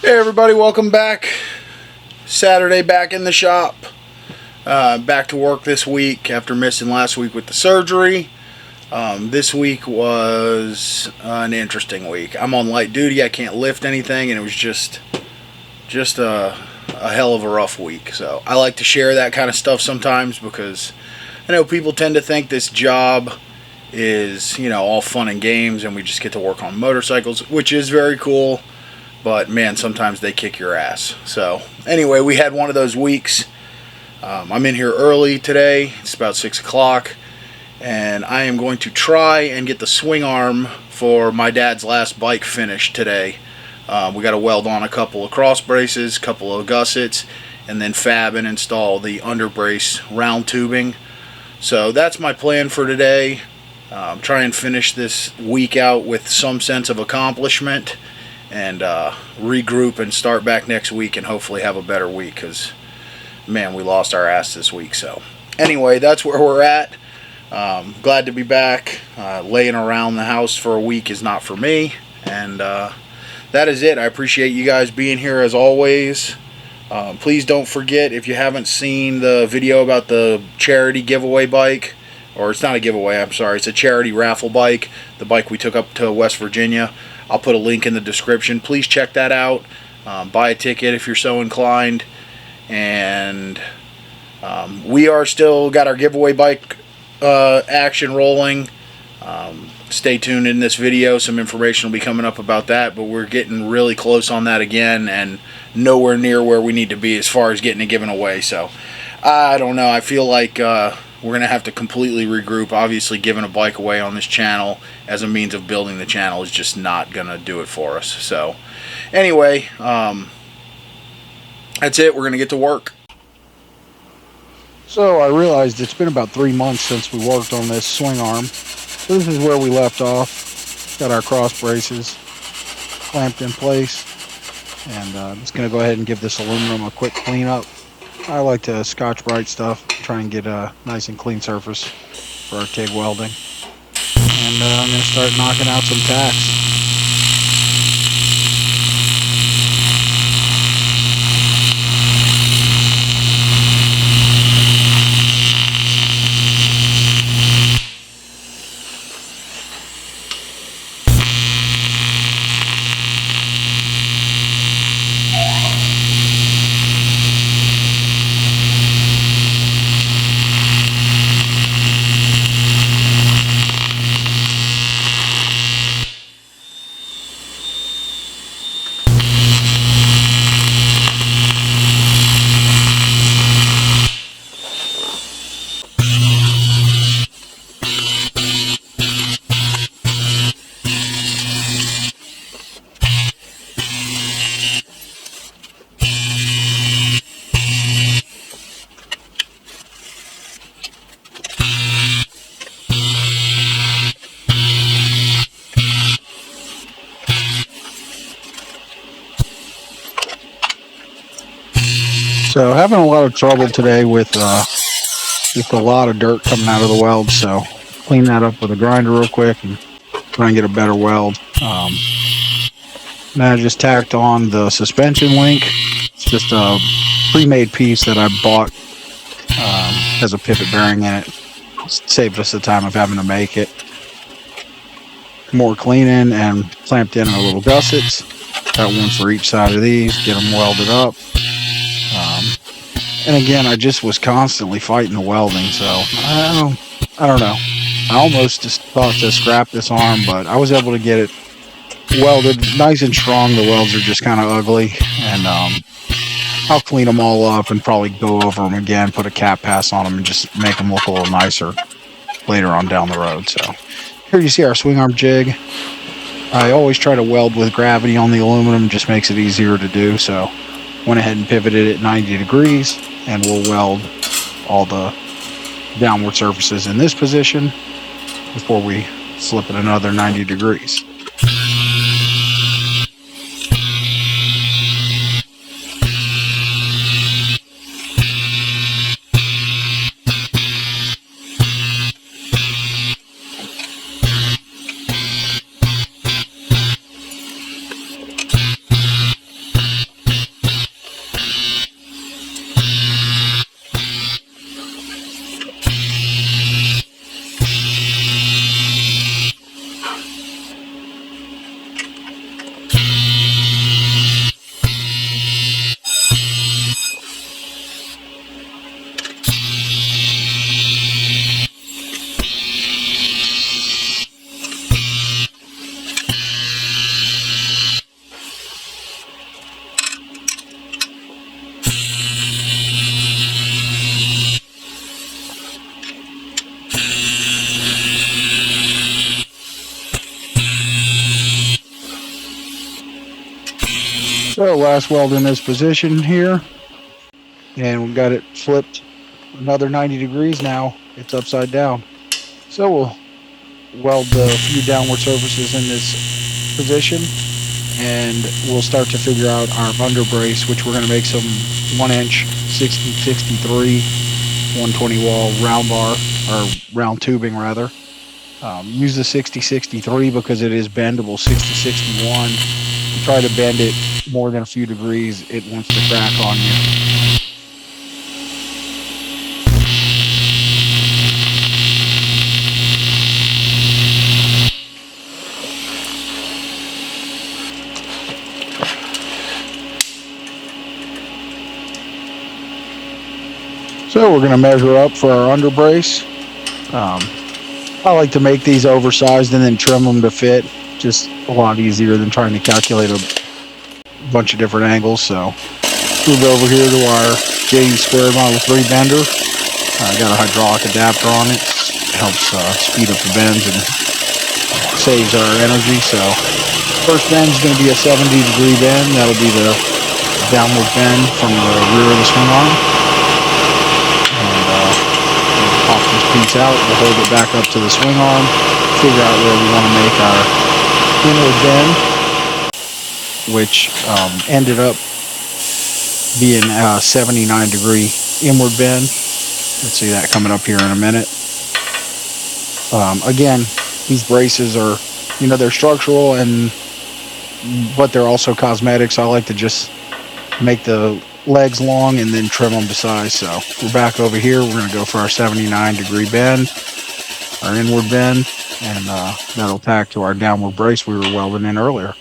Hey everybody, welcome back. Saturday, back in the shop. Back to work this week after missing last week with the surgery. This week was an interesting week. I'm on light duty, I can't lift anything, and it was just a hell of a rough week. So I like to share that kind of stuff sometimes because I know people tend to think this job is, all fun and games and we just get to work on motorcycles, which is very cool. But man, sometimes they kick your ass. So anyway, we had one of those weeks. I'm in here early today. It's about 6 o'clock. And I am going to try and get the swing arm for my dad's last bike finished today. We got to weld on a couple of cross braces, a couple of gussets, and then fab and install the under brace round tubing. So that's my plan for today. Try and finish this week out with some sense of accomplishment. And regroup and start back next week and hopefully have a better week because, man, we lost our ass this week. So anyway, that's where we're at. Glad to be back. Laying around the house for a week is not for me. And that is it. I appreciate you guys being here as always. Please don't forget, if you haven't seen the video about the charity giveaway bike, or it's not a giveaway, I'm sorry, it's a charity raffle bike, the bike we took up to West Virginia. I'll put a link in the description. Please check that out. Buy a ticket if you're so inclined. And we are still got our giveaway bike action rolling. Stay tuned in this video. Some information will be coming up about that. But we're getting really close on that again. And nowhere near where we need to be as far as getting it given away. So I don't know. I feel like we're going to have to completely regroup. Obviously, giving a bike away on this channel as a means of building the channel is just not going to do it for us. So, anyway, that's it. We're going to get to work. So, I realized it's been about 3 months since we worked on this swing arm. So, this is where we left off. Got our cross braces clamped in place. And I'm just going to go ahead and give this aluminum a quick cleanup. I like to Scotch-Brite stuff, try and get a nice and clean surface for our TIG welding. And I'm going to start knocking out some tacks. So having a lot of trouble today with just a lot of dirt coming out of the weld. So clean that up with a grinder real quick and try and get a better weld. Now I just tacked on the suspension link. It's just a pre-made piece that I bought. Has a pivot bearing in it. Saved us the time of having to make it. More cleaning and clamped in our little gussets. Got one for each side of these. Get them welded up. And again, I just was constantly fighting the welding, so I don't know. I almost just thought to scrap this arm, but I was able to get it welded nice and strong. The welds are just kind of ugly, and I'll clean them all up and probably go over them again, put a cap pass on them, and just make them look a little nicer later on down the road. So here you see our swing arm jig. I always try to weld with gravity on the aluminum, just makes it easier to do, so went ahead and pivoted it 90 degrees, and we'll weld all the downward surfaces in this position before we slip it another 90 degrees. So last weld in this position here, and we got it flipped another 90 degrees now. It's upside down. So we'll weld the few downward surfaces in this position, and we'll start to figure out our under brace, which we're going to make some 1-inch 6063 120 wall round bar, or round tubing rather. Use the 6063 because it is bendable. 6061, you try to bend it more than a few degrees, it wants to crack on you. So we're going to measure up for our under brace. I like to make these oversized and then trim them to fit. Just a lot easier than trying to calculate a bunch of different angles. So move over here to our JD Square Model 3 bender. I got a hydraulic adapter on it. It helps speed up the bends and saves our energy. So first bend is going to be a 70-degree bend. That'll be the downward bend from the rear of the swing arm. Pop this piece out, we'll hold it back up to the swing arm, figure out where we want to make our inward bend, which ended up being a 79-degree inward bend. Let's see that coming up here in a minute. Again, these braces are, they're structural, but they're also cosmetic, so I like to just make the legs long and then trim them to size. So we're back over here. We're going to go for our 79-degree bend, our inward bend, and that'll tack to our downward brace we were welding in earlier.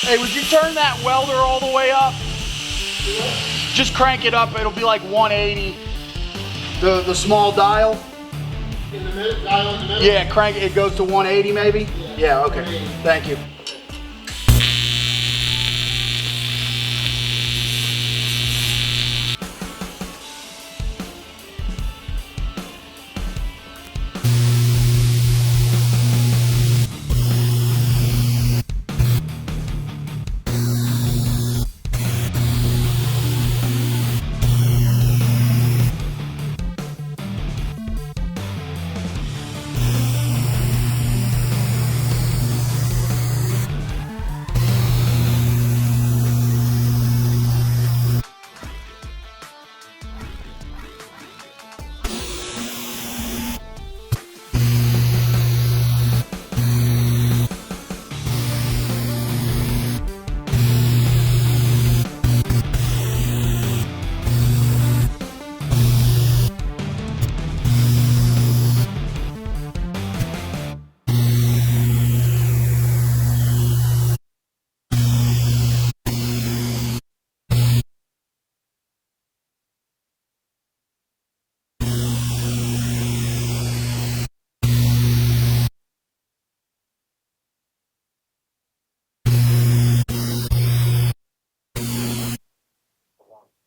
Hey, would you turn that welder all the way up? Just crank it up. It'll be like 180. The small dial. In the middle, dial in the middle? Yeah, crank it. It goes to 180 maybe? Yeah, okay. 180. Thank you.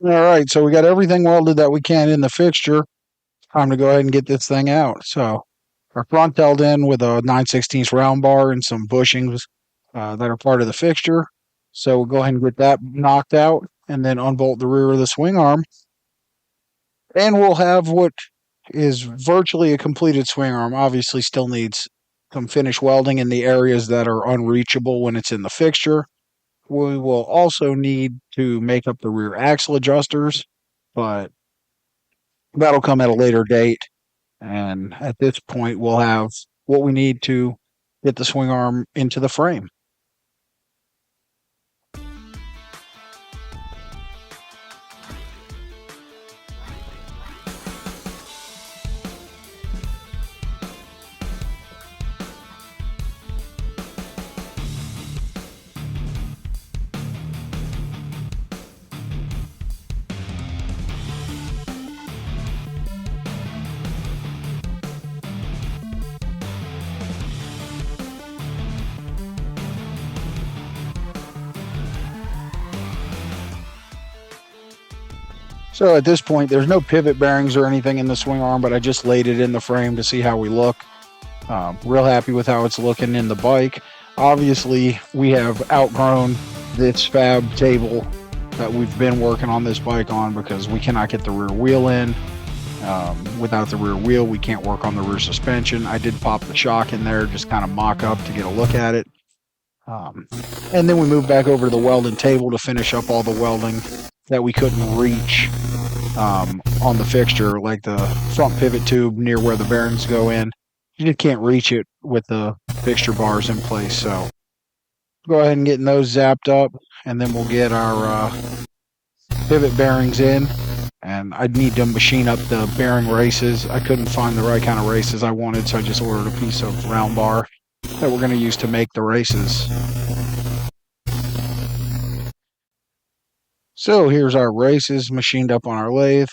All right, so we got everything welded that we can in the fixture. Time to go ahead and get this thing out. So our front held in with a 9/16 round bar and some bushings that are part of the fixture. So we'll go ahead and get that knocked out and then unbolt the rear of the swing arm. And we'll have what is virtually a completed swing arm. Obviously still needs some finish welding in the areas that are unreachable when it's in the fixture. We will also need to make up the rear axle adjusters, but that'll come at a later date. And at this point, we'll have what we need to get the swing arm into the frame. So at this point, there's no pivot bearings or anything in the swing arm, but I just laid it in the frame to see how we look. Real happy with how it's looking in the bike. Obviously, we have outgrown this fab table that we've been working on this bike on because we cannot get the rear wheel in. Without the rear wheel, we can't work on the rear suspension. I did pop the shock in there, just kind of mock up to get a look at it. And then we moved back over to the welding table to finish up all the welding that we couldn't reach on the fixture, like the front pivot tube near where the bearings go in. You just can't reach it with the fixture bars in place. So go ahead and get those zapped up, and then we'll get our pivot bearings in. And I'd need to machine up the bearing races. I couldn't find the right kind of races I wanted, so I just ordered a piece of round bar that we're going to use to make the races. So here's our races machined up on our lathe.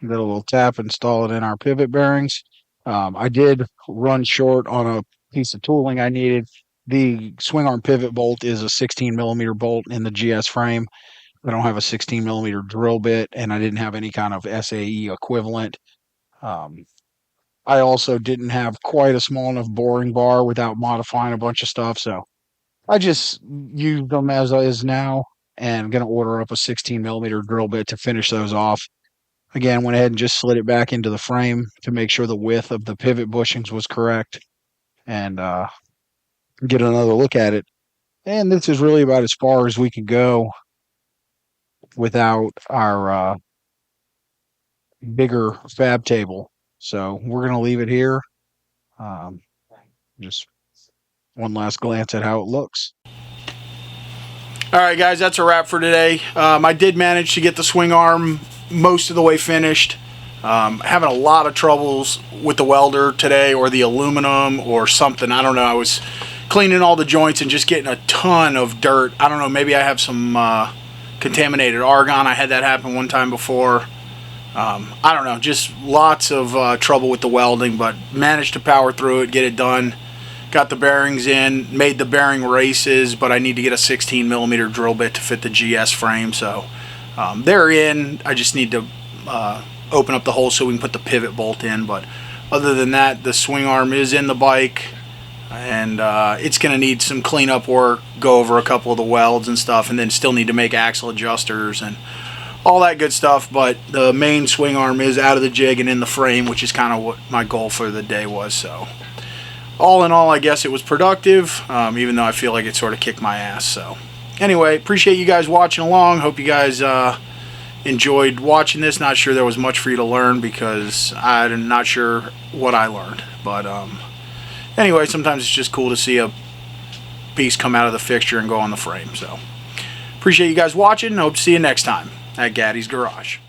Did a little tap, install it in our pivot bearings. I did run short on a piece of tooling I needed. The swing arm pivot bolt is a 16 millimeter bolt in the GS frame. I don't have a 16 millimeter drill bit, and I didn't have any kind of SAE equivalent. I also didn't have quite a small enough boring bar without modifying a bunch of stuff, so I just used them as is now, and going to order up a 16 millimeter drill bit to finish those off. Again, went ahead and just slid it back into the frame to make sure the width of the pivot bushings was correct, and get another look at it. And this is really about as far as we could go without our bigger fab table. So we're going to leave it here. Just one last glance at how it looks. All right, guys, that's a wrap for today. I did manage to get the swing arm most of the way finished. Having a lot of troubles with the welder today, or the aluminum or something. I don't know. I was cleaning all the joints and just getting a ton of dirt. I don't know. Maybe I have some contaminated argon. I had that happen one time before. I don't know. Just lots of trouble with the welding, but managed to power through it, get it done. Got the bearings in, made the bearing races, but I need to get a 16 millimeter drill bit to fit the GS frame. So they're in. I just need to open up the hole so we can put the pivot bolt in. But other than that, the swing arm is in the bike, and it's going to need some cleanup work, go over a couple of the welds and stuff, and then still need to make axle adjusters and all that good stuff. But the main swing arm is out of the jig and in the frame, which is kind of what my goal for the day was. So all in all, I guess it was productive, even though I feel like it sort of kicked my ass. So anyway, appreciate you guys watching along. Hope you guys enjoyed watching this. Not sure there was much for you to learn, because I'm not sure what I learned. But anyway, sometimes it's just cool to see a piece come out of the fixture and go on the frame. So appreciate you guys watching. Hope to see you next time at Gattis Garage.